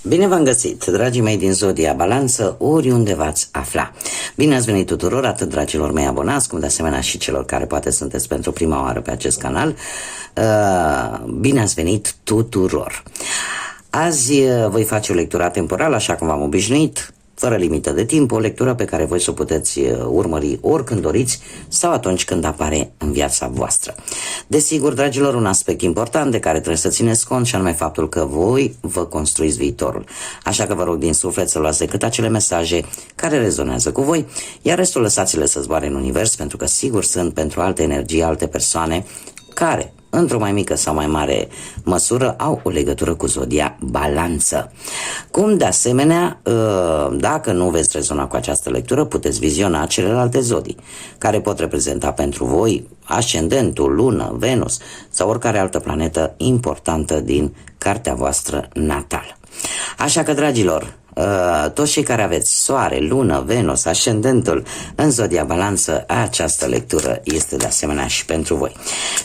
Bine v-am găsit, dragii mei din Zodia Balanță, oriunde v-ați afla. Bine ați venit tuturor, atât dragilor mei abonați, cum de asemenea și celor care poate sunteți pentru prima oară pe acest canal. Bine ați venit tuturor. Azi voi face o lectură temporală, așa cum v-am obișnuit, fără limită de timp, o lectură pe care voi să o puteți urmări oricând doriți sau atunci când apare în viața voastră. Desigur, dragilor, un aspect important de care trebuie să țineți cont și anume faptul că voi vă construiți viitorul. Așa că vă rog din suflet să luați decât acele mesaje care rezonează cu voi, iar restul lăsați-le să zboare în univers, pentru că sigur sunt pentru alte energii, alte persoane care, într-o mai mică sau mai mare măsură, au o legătură cu Zodia Balanță. Cum de asemenea, dacă nu veți rezona cu această lectură, puteți viziona celelalte zodii, care pot reprezenta pentru voi ascendentul, lună, Venus sau oricare altă planetă importantă din cartea voastră natală. Așa că, dragilor, toți cei care aveți soare, lună, Venus, ascendentul în Zodia Balanță, această lectură este de asemenea și pentru voi.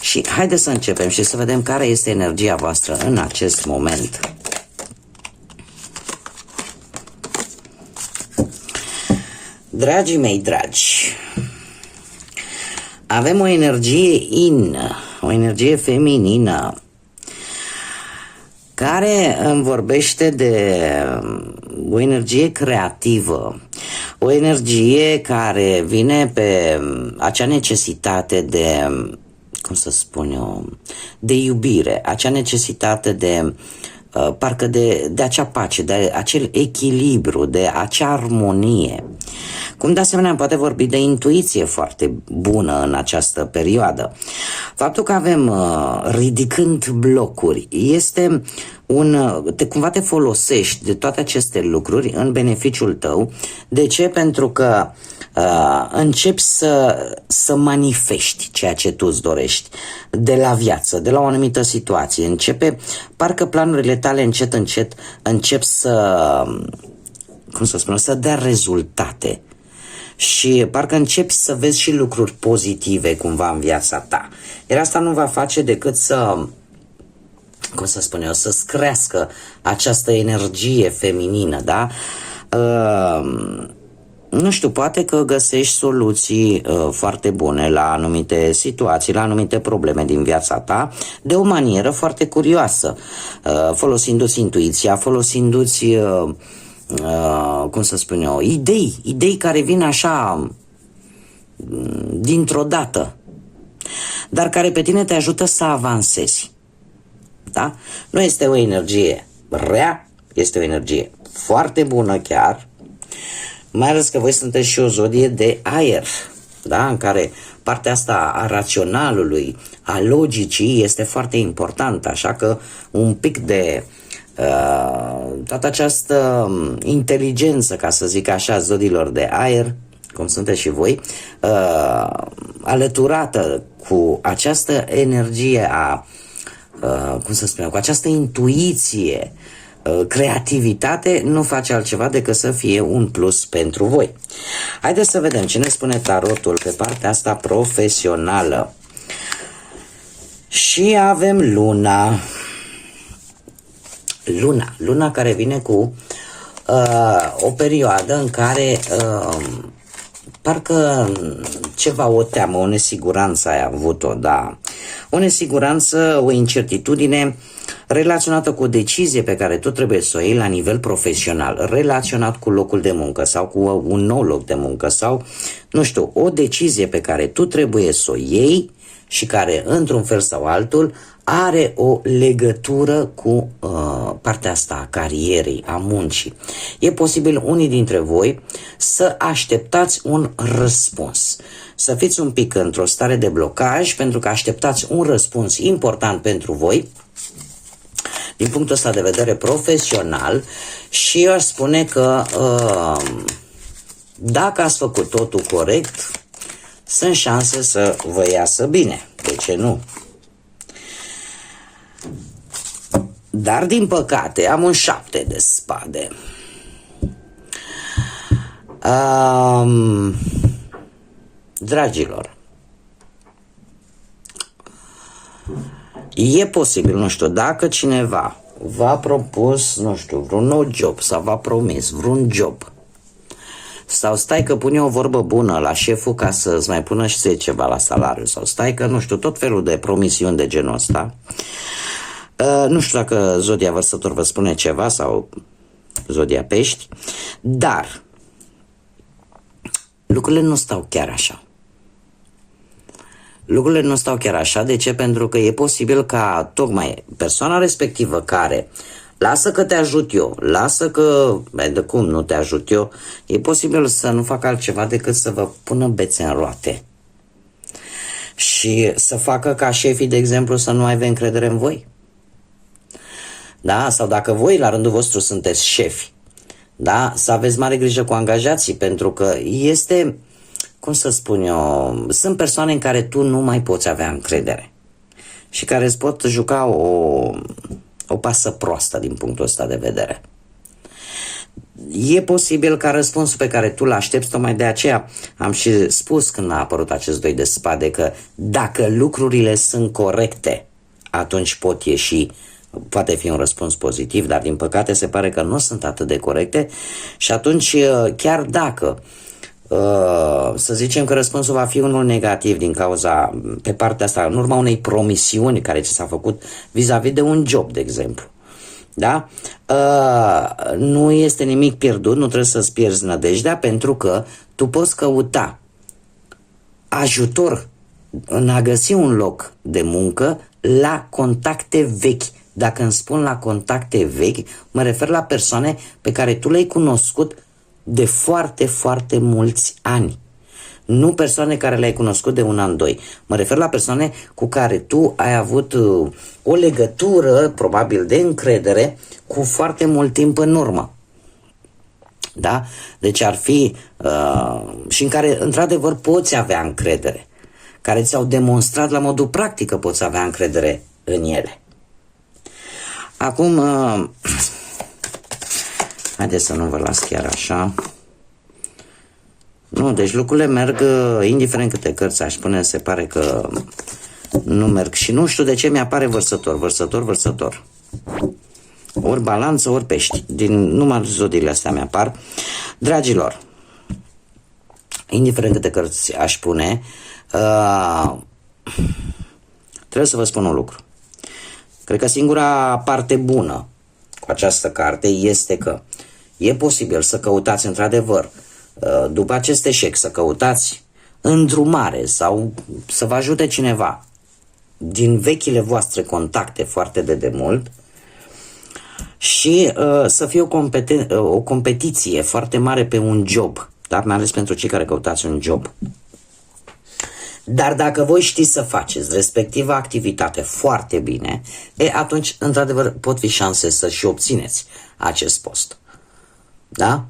Și haideți să începem și să vedem care este energia voastră în acest moment. Dragii mei dragi, avem o energie o energie feminină, care îmi vorbește de o energie creativă, o energie care vine pe acea necesitate de, cum să spun eu, de iubire, acea necesitate de, parcă de acea pace, de acel echilibru, de acea armonie. Cum de asemenea poate vorbi de intuiție foarte bună în această perioadă. Faptul că avem ridicând blocuri este cumva te folosești de toate aceste lucruri în beneficiul tău. De ce? Pentru că începi să manifesti ceea ce tu îți dorești de la viață, de la o anumită situație. Parcă planurile tale încet încep să dea rezultate. Și parcă începi să vezi și lucruri pozitive cumva în viața ta. Iar asta nu va face decât să-ți crească această energie feminină, da? Nu știu, poate că găsești soluții foarte bune la anumite situații, la anumite probleme din viața ta, de o manieră foarte curioasă, folosindu-ți intuiția, folosindu-ți idei care vin așa dintr-o dată, dar care pe tine te ajută să avansezi. Da? Nu este o energie rea, este o energie foarte bună chiar, mai ales că voi sunteți și o zodie de aer, da? În care partea asta a raționalului, a logicii este foarte importantă, așa că un pic de toată această inteligență, ca să zic așa, zodiilor de aer, cum sunteți și voi, alăturată cu această energie cu această intuiție, creativitate, nu face altceva decât să fie un plus pentru voi. Haideți să vedem ce ne spune tarotul pe partea asta profesională. Și avem Luna care vine cu o perioadă în care parcă ceva, o teamă, o nesiguranță ai avut-o, da. O nesiguranță, o incertitudine relaționată cu o decizie pe care tu trebuie să o iei la nivel profesional, relaționat cu locul de muncă sau cu un nou loc de muncă sau, nu știu, o decizie pe care tu trebuie să o iei și care, într-un fel sau altul, are o legătură cu partea asta a carierei, a muncii. E posibil unii dintre voi să așteptați un răspuns, să fiți un pic într-o stare de blocaj pentru că așteptați un răspuns important pentru voi din punctul ăsta de vedere profesional și eu aș spune că dacă ați făcut totul corect, sunt șanse să vă iasă bine. De ce nu? Dar, din păcate, am un 7 de spade. Dragilor, e posibil, nu știu, dacă cineva v-a propus, nu știu, vreun nou job sau v-a promis vreun job, sau stai că pune o vorbă bună la șeful ca să-ți mai pună și ceva la salariu, sau stai că, nu știu, tot felul de promisiuni de genul ăsta. Nu știu dacă Zodia Vărsător vă spune ceva sau Zodia Pești, dar lucrurile nu stau chiar așa. Lucrurile nu stau chiar așa. De ce? Pentru că e posibil ca tocmai persoana respectivă care lasă că te ajut eu, lasă că, de cum nu te ajut eu, e posibil să nu facă altceva decât să vă pună bețe în roate. Și să facă ca șefii, de exemplu, să nu aibă încredere în voi. Da? Sau dacă voi, la rândul vostru, sunteți șefi, da? Să aveți mare grijă cu angajații, pentru că este, cum să spun eu, sunt persoane în care tu nu mai poți avea încredere și care îți pot juca o pasă proastă din punctul ăsta de vedere. E posibil ca răspunsul pe care tu l aștepți, tocmai de aceea am și spus când a apărut acest doi de spade, că dacă lucrurile sunt corecte, atunci pot ieși, poate fi un răspuns pozitiv, dar din păcate se pare că nu sunt atât de corecte și atunci chiar dacă să zicem că răspunsul va fi unul negativ din cauza, pe partea asta, în urma unei promisiuni care ți s-a făcut vis-a-vis de un job, de exemplu, da? Nu este nimic pierdut, nu trebuie să-ți pierzi nădejdea, pentru că tu poți căuta ajutor în a găsi un loc de muncă la contacte vechi. Dacă îmi spun la contacte vechi, mă refer la persoane pe care tu le-ai cunoscut de foarte, foarte mulți ani. Nu persoane care le-ai cunoscut de un an, doi. Mă refer la persoane cu care tu ai avut o legătură, probabil de încredere, cu foarte mult timp în urmă. Da? Deci ar fi și în care, într-adevăr, poți avea încredere, care ți-au demonstrat la modul practic că poți avea încredere în ele. Acum, haideți să nu vă las chiar așa. Nu, deci lucrurile merg, indiferent câte cărți aș spune, se pare că nu merg. Și nu știu de ce mi-apare Vărsător, Vărsător, Vărsător. Ori Balanță, ori Pești. Numai zodiile astea mi-apar. Dragilor, indiferent câte cărți aș pune, trebuie să vă spun un lucru. Cred că singura parte bună cu această carte este că e posibil să căutați într-adevăr, după acest eșec, să căutați îndrumare sau să vă ajute cineva din vechile voastre contacte foarte de demult și să fie o competiție foarte mare pe un job, da? Mai ales pentru cei care căutați un job. Dar dacă voi știți să faceți respectiva activitate foarte bine, atunci, într-adevăr, pot fi șanse să și obțineți acest post. Da?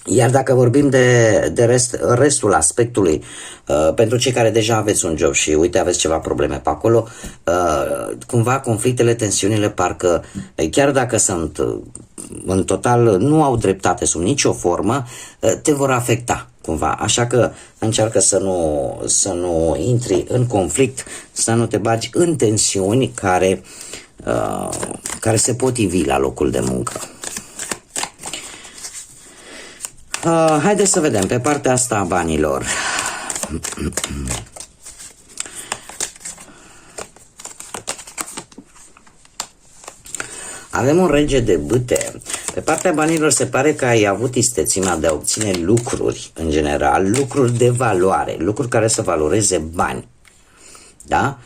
Iar dacă vorbim de restul aspectului, pentru cei care deja aveți un job și, uite, aveți ceva probleme pe acolo, cumva conflictele, tensiunile, parcă, chiar dacă sunt în total, nu au dreptate sub nicio formă, te vor afecta cumva. Așa că încearcă să nu intri în conflict, să nu te bagi în tensiuni care se pot ivi la locul de muncă. Haideți să vedem pe partea asta a banilor. Avem un rege de bâte. Pe partea banilor se pare că ai avut istețimea de a obține lucruri, în general, lucruri de valoare, lucruri care să valoreze bani. Da?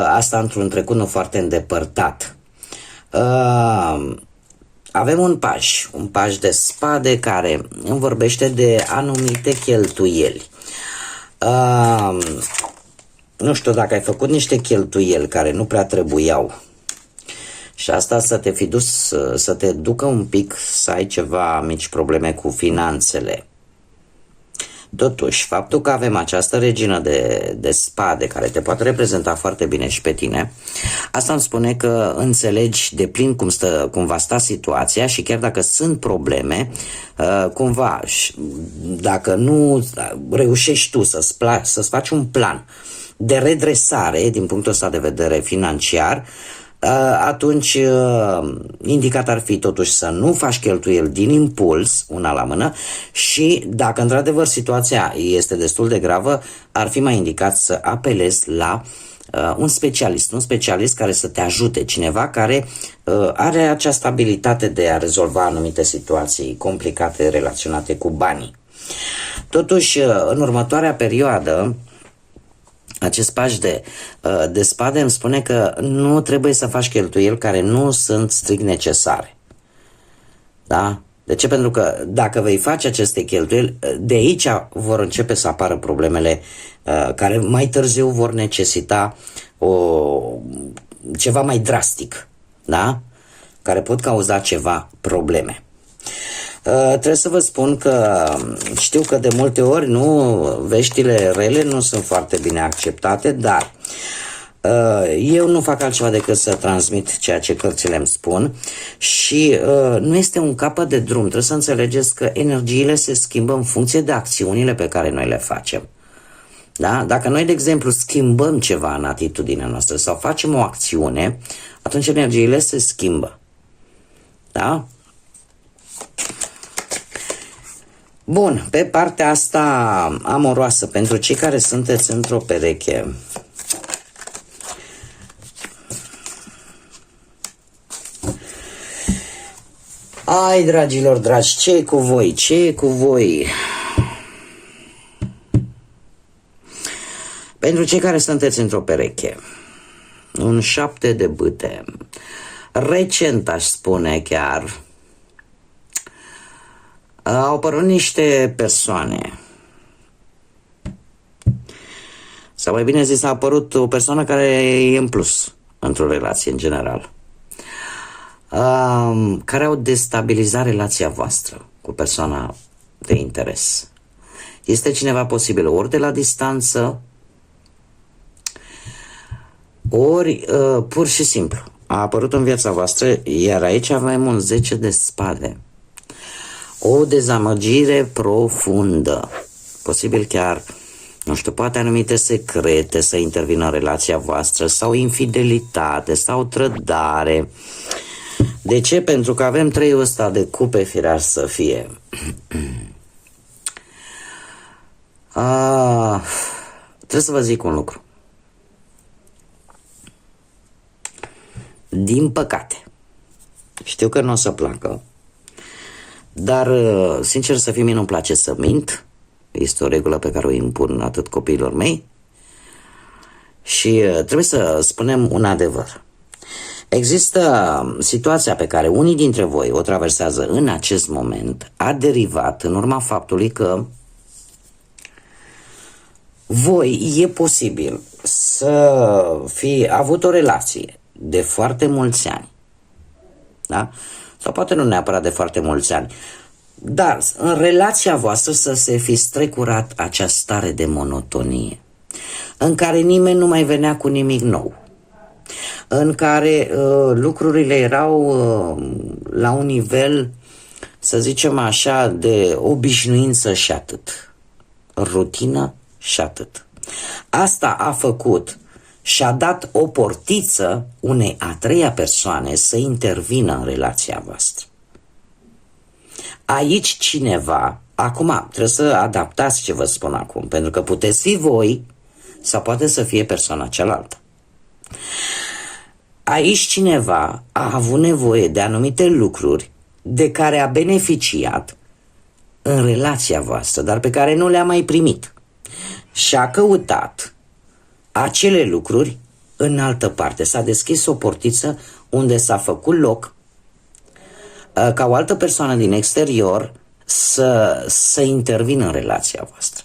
Asta într-un trecut nu foarte îndepărtat. Avem un paș de spade care îmi vorbește de anumite cheltuieli. Nu știu dacă ai făcut niște cheltuieli care nu prea trebuiau și asta să te fi dus, să te ducă un pic să ai ceva mici probleme cu finanțele. Totuși, faptul că avem această regină de spade care te poate reprezenta foarte bine și pe tine, asta îmi spune că înțelegi de plin cum va sta situația și chiar dacă sunt probleme, cumva, dacă nu reușești tu să-ți faci un plan de redresare din punctul ăsta de vedere financiar, atunci indicat ar fi totuși să nu faci cheltuieli din impuls, una la mână, și dacă într-adevăr situația este destul de gravă, ar fi mai indicat să apelezi la un specialist care să te ajute, cineva care are această abilitate de a rezolva anumite situații complicate relaționate cu banii. Totuși, în următoarea perioadă, acest paș de spade îmi spune că nu trebuie să faci cheltuieli care nu sunt strict necesare. Da? De ce? Pentru că dacă vei face aceste cheltuieli, de aici vor începe să apară problemele care mai târziu vor necesita ceva mai drastic, da? Care pot cauza ceva probleme. Trebuie să vă spun că știu că de multe ori veștile rele nu sunt foarte bine acceptate, dar eu nu fac altceva decât să transmit ceea ce cărțile îmi spun și nu este un capăt de drum. Trebuie să înțelegeți că energiile se schimbă în funcție de acțiunile pe care noi le facem. Da? Dacă noi, de exemplu, schimbăm ceva în atitudinea noastră sau facem o acțiune, atunci energiile se schimbă. Da? Bun, pe partea asta amoroasă, pentru cei care sunteți într-o pereche, ai, dragilor dragi, ce e cu voi? Ce e cu voi? Pentru cei care sunteți într-o pereche, un 7 de bâte, recent aș spune chiar, au apărut niște persoane, sau mai bine zis, a apărut o persoană care e în plus într-o relație în general, care au destabilizat relația voastră cu persoana de interes. Este cineva posibil ori de la distanță, ori pur și simplu a apărut în viața voastră, iar aici avem un 10 de spade. O dezamăgire profundă, posibil chiar, nu știu, poate anumite secrete să intervină în relația voastră, sau infidelitate, sau trădare. De ce? Pentru că avem 3 ăsta de cupe, firar să fie. Trebuie să vă zic un lucru. Din păcate, știu că nu o să placă, dar, sincer să fiu, mie nu-mi place să mint. Este o regulă pe care o impun atât copiilor mei. Și trebuie să spunem un adevăr. Există situația pe care unii dintre voi o traversează în acest moment, a derivat în urma faptului că voi e posibil să fi avut o relație de foarte mulți ani. Da? Sau poate nu neapărat de foarte mulți ani, dar în relația voastră să se fi strecurat acea stare de monotonie, în care nimeni nu mai venea cu nimic nou, în care lucrurile erau la un nivel, să zicem așa, de obișnuință și atât, rutină și atât. Asta a făcut și a dat o portiță unei a treia persoane să intervină în relația voastră. Aici cineva, acum trebuie să adaptați ce vă spun acum, pentru că puteți fi voi sau poate să fie persoana cealaltă. Aici cineva a avut nevoie de anumite lucruri de care a beneficiat în relația voastră, dar pe care nu le-a mai primit. Și a căutat acele lucruri în altă parte. S-a deschis o portiță unde s-a făcut loc ca o altă persoană din exterior să intervină în relația voastră.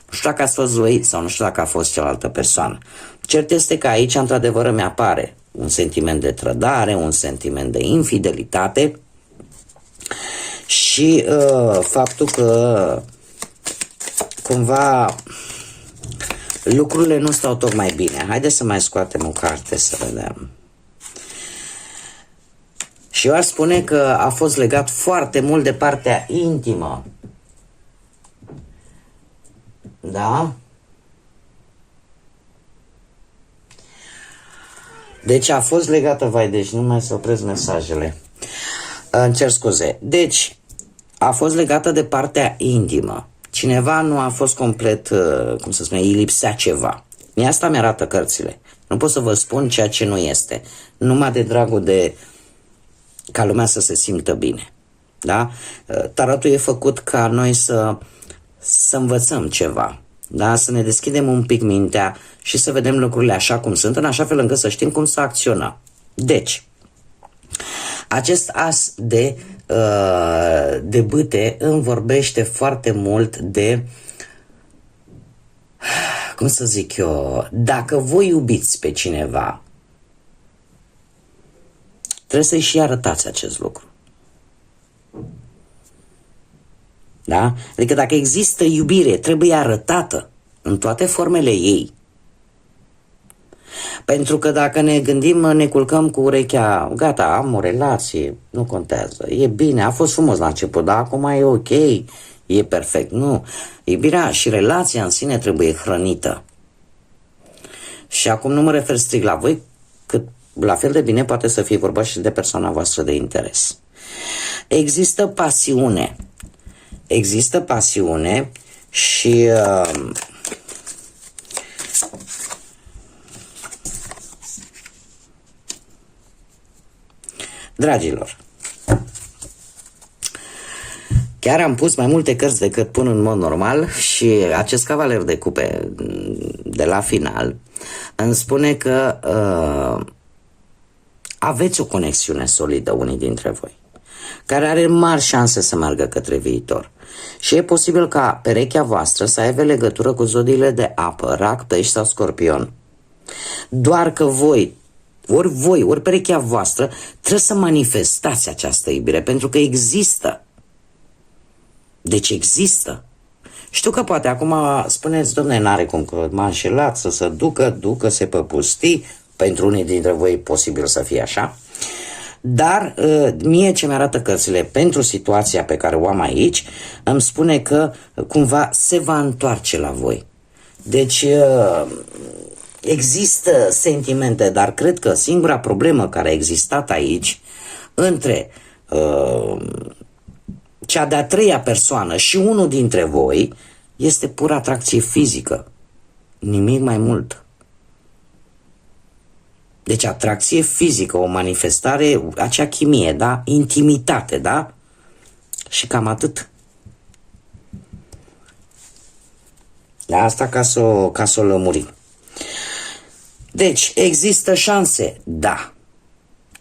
Nu știu dacă ați fost voi sau nu știu dacă a fost cealaltă persoană. Cert este că aici, într-adevăr, îmi apare un sentiment de trădare, un sentiment de infidelitate și faptul că cumva lucrurile nu stau tocmai bine. Haideți să mai scoatem o carte să vedem. Și eu aș spune că a fost legat foarte mult de partea intimă. Da? Deci a fost legată, vai, deci nu mai să opresc mesajele. Îmi cer scuze. Deci, a fost legată de partea intimă. Cineva nu a fost complet, cum să spune, îi lipsea ceva. Mie asta mi-arată cărțile. Nu pot să vă spun ceea ce nu este. Numai de dragul de ca lumea să se simtă bine. Da? Tarotul e făcut ca noi să învățăm ceva. Da? Să ne deschidem un pic mintea și să vedem lucrurile așa cum sunt, în așa fel încât să știm cum să acționăm. Deci, acest as de bâte îmi vorbește foarte mult de, cum să zic eu, dacă voi iubiți pe cineva, trebuie să-i și arătați acest lucru. Da? Adică dacă există iubire, trebuie arătată în toate formele ei. Pentru că dacă ne gândim, ne culcăm cu urechea, gata, am o relație, nu contează, e bine, a fost frumos la început, dar acum e ok, e perfect. Nu, iubirea și relația în sine trebuie hrănită. Și acum nu mă refer strict la voi, cât la fel de bine poate să fie vorba și de persoana voastră de interes. Există pasiune. Există pasiune și dragilor, chiar am pus mai multe cărți decât pun în mod normal și acest cavaler de cupe de la final îmi spune că aveți o conexiune solidă unii dintre voi, care are mari șanse să meargă către viitor. Și e posibil ca perechea voastră să aibă legătură cu zodiile de apă, rac, pești sau scorpion. Doar că voi, ori perechea voastră, trebuie să manifestați această iubire, pentru că există. Deci există. Știu că poate acum spuneți, dom'le, n-are cum, că m-a înșelat, să se ducă-se pe pustii. Pentru unii dintre voi e posibil să fie așa. Dar mie ce mi-arată cărțile pentru situația pe care o am aici, îmi spune că cumva se va întoarce la voi. Deci există sentimente, dar cred că singura problemă care a existat aici între cea de-a treia persoană și unul dintre voi este pur atracție fizică. Nimic mai mult. Deci atracție fizică, o manifestare, acea chimie, da? Intimitate, da? Și cam atât. Da, asta ca să o lămurim. Deci, există șanse? Da.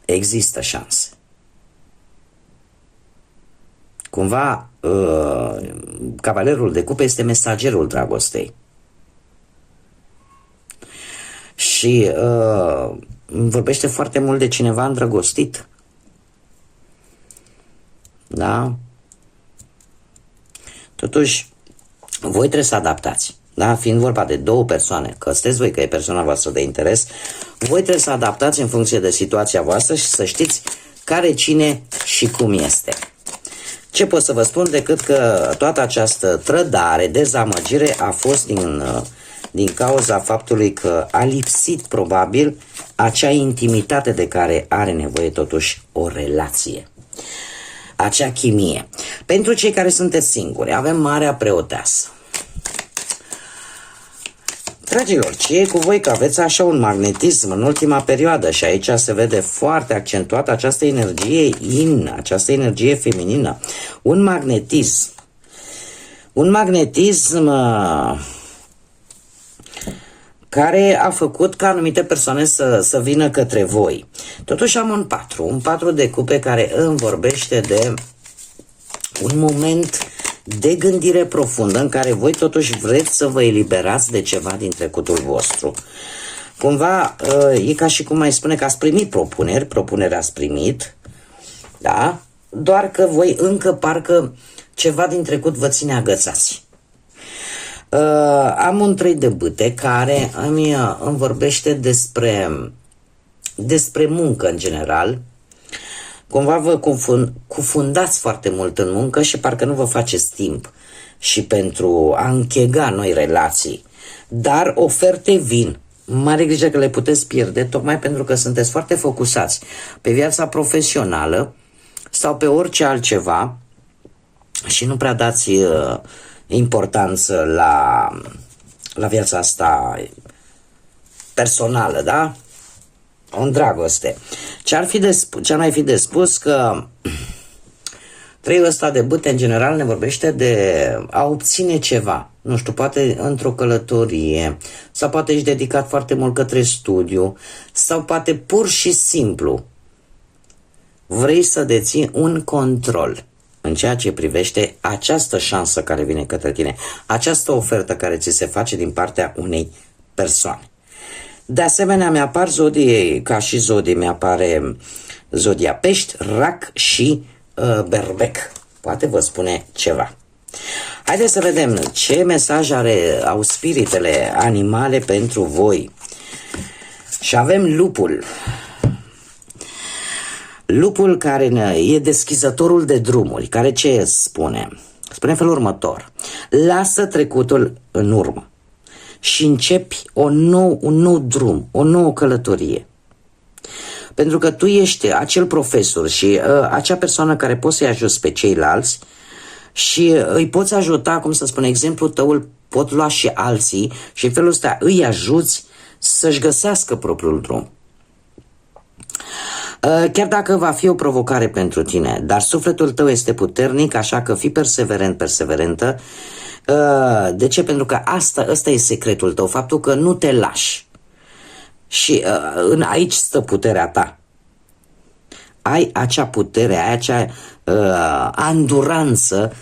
Există șanse. Cumva, cavalerul de cupe este mesagerul dragostei. Și vorbește foarte mult de cineva îndrăgostit. Da? Totuși, voi trebuie să adaptați. Da? Fiind vorba de două persoane, că sunteți voi, că e persoana voastră de interes, voi trebuie să adaptați în funcție de situația voastră și să știți care, cine și cum este. Ce pot să vă spun decât că toată această trădare, dezamăgire a fost din cauza faptului că a lipsit probabil acea intimitate de care are nevoie totuși o relație. Acea chimie. Pentru cei care sunteți singuri, avem Marea Preoteasă. Dragilor, ce e cu voi că aveți așa un magnetism în ultima perioadă și aici se vede foarte accentuată această energie această energie feminină. Un magnetism. Un magnetism care a făcut ca anumite persoane să vină către voi. Totuși am un 4 de cupe care îmi vorbește de un moment de gândire profundă în care voi totuși vreți să vă eliberați de ceva din trecutul vostru. Cumva e ca și cum mai spune că ați primit propuneri ați primit, da? Doar că voi încă parcă ceva din trecut vă ține agățați. Am un 3 de bâte care îmi vorbește despre muncă în general. Cumva vă cufundați foarte mult în muncă și parcă nu vă faceți timp și pentru a închega noi relații. Dar oferte vin. mare grijă că le puteți pierde, tocmai pentru că sunteți foarte focusați pe viața profesională sau pe orice altceva și nu prea dați importanță la viața asta personală, da? În dragoste. Ce-ar mai fi de spus că treiul ăsta de bâte în general ne vorbește de a obține ceva. Nu știu, poate într-o călătorie, sau poate ești dedicat foarte mult către studiu, sau poate pur și simplu vrei să deții un control în ceea ce privește această șansă care vine către tine, această ofertă care ți se face din partea unei persoane. De asemenea, mi-apar zodii, ca și zodii, mi-apare zodia Pești, Rac și Berbec. Poate vă spune ceva. Haideți să vedem ce mesaj au spiritele animale pentru voi. Și avem lupul. Lupul care e deschizătorul de drumuri, care ce spune? Spune în felul următor. Lasă trecutul în urmă și începi un nou drum, o nouă călătorie. Pentru că tu ești acel profesor și acea persoană care poți să-i ajuți pe ceilalți și îi poți ajuta, cum să spun, exemplul tău îl pot lua și alții și în felul ăsta îi ajuți să-și găsească propriul drum. Chiar dacă va fi o provocare pentru tine, dar sufletul tău este puternic, așa că fii perseverent, perseverentă. De ce? Pentru că ăsta e secretul tău, faptul că nu te lași. Și aici stă puterea ta. Ai acea putere, ai acea anduranță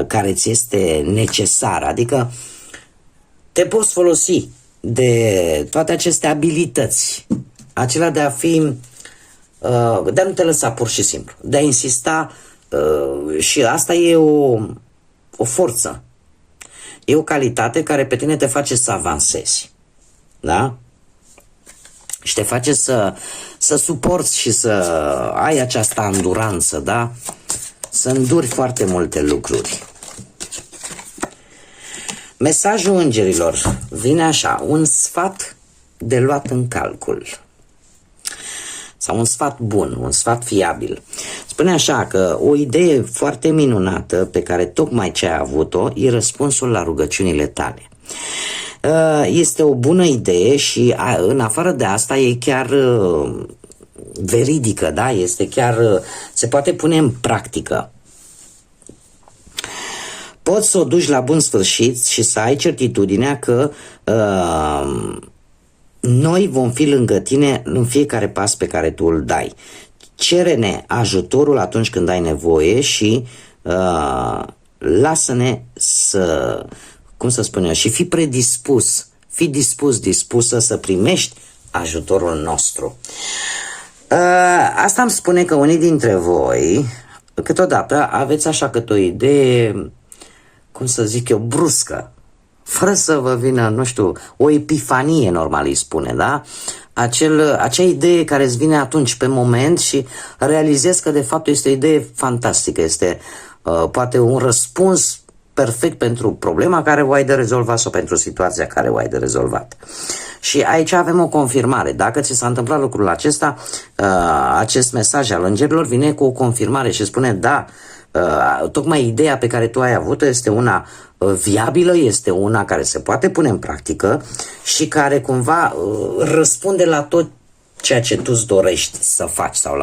care ți este necesară. Adică te poți folosi de toate aceste abilități, acelea de a fi, de a nu te lăsa pur și simplu, de a insista și asta e o forță. E o calitate care pe tine te face să avansezi. Da? Și te face să suporți și să ai această anduranță, da? Să înduri foarte multe lucruri. Mesajul îngerilor vine așa, un sfat de luat în calcul. Sau un sfat bun, un sfat fiabil. Spune așa că o idee foarte minunată pe care tocmai ce ai avut-o e răspunsul la rugăciunile tale. Este o bună idee și în afară de asta e chiar veridică, da? Este chiar, se poate pune în practică. Poți să o duci la bun sfârșit și să ai certitudinea că noi vom fi lângă tine în fiecare pas pe care tu îl dai. Cere-ne ajutorul atunci când ai nevoie și lasă-ne să, cum să spun eu, și fii predispus, fii dispusă să primești ajutorul nostru. Asta îmi spune că unii dintre voi câteodată aveți așa cât o idee, cum să zic eu, bruscă, fără să vă vină, nu știu, o epifanie, normal îi spune, da? Acea idee care îți vine atunci pe moment și realizezi că de fapt este o idee fantastică, este poate un răspuns perfect pentru problema care o ai de rezolvat sau pentru situația care o ai de rezolvat. Și aici avem o confirmare. Dacă ți s-a întâmplat lucrul acesta, acest mesaj al îngerilor vine cu o confirmare și spune da, tocmai ideea pe care tu ai avut-o este una viabilă, este una care se poate pune în practică și care cumva răspunde la tot ceea ce tu îți dorești să faci sau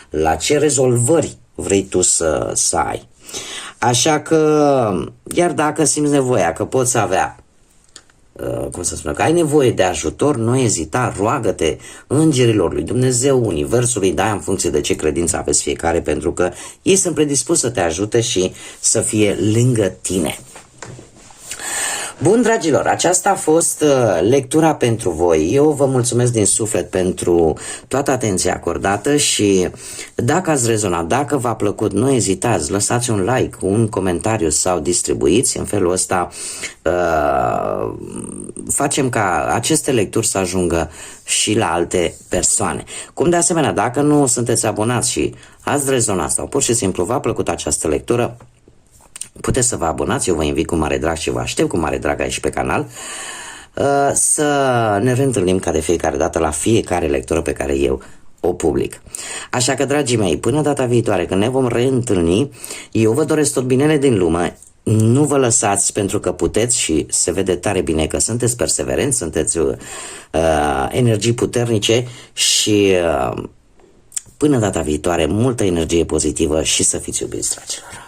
la ce rezolvări vrei tu să ai. Așa că, iar dacă simți nevoia că poți avea, cum să spun, că ai nevoie de ajutor, nu ezita, roagă-te îngerilor lui Dumnezeu, Universului, da, în funcție de ce credință aveți fiecare, pentru că ei sunt predispuși să te ajute și să fie lângă tine. Bun, dragilor, aceasta a fost lectura pentru voi. Eu vă mulțumesc din suflet pentru toată atenția acordată și dacă ați rezonat, dacă v-a plăcut, nu ezitați, lăsați un like, un comentariu sau distribuiți. În felul ăsta facem ca aceste lecturi să ajungă și la alte persoane. Cum de asemenea, dacă nu sunteți abonați și ați rezonat sau pur și simplu v-a plăcut această lectură, puteți să vă abonați, eu vă invit cu mare drag și vă aștept cu mare drag aici pe canal. să ne reîntâlnim ca de fiecare dată la fiecare lectură pe care eu o public. Așa că, dragii mei, până data viitoare când ne vom reîntâlni, eu vă doresc tot binele din lume. Nu vă lăsați, pentru că puteți și se vede tare bine că sunteți perseverenți, sunteți energii puternice și până data viitoare multă energie pozitivă și să fiți iubiți, dragilor.